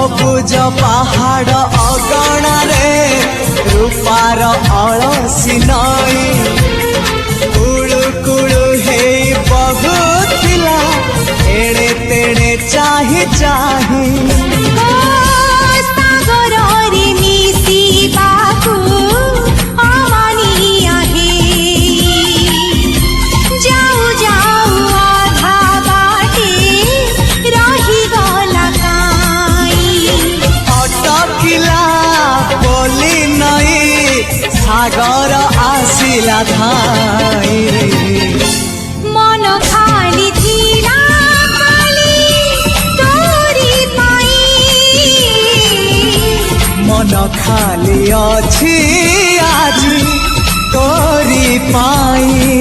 सबुज पहाड़ अगणारे रूपार अलसी नई कुळु कुळु हे बहुथिला एड़े तेड़े चाही चाही सागर आसिला धाई मन खाली थिला खाली तोरी पाई मन खाली अछि आज तोरी पाई।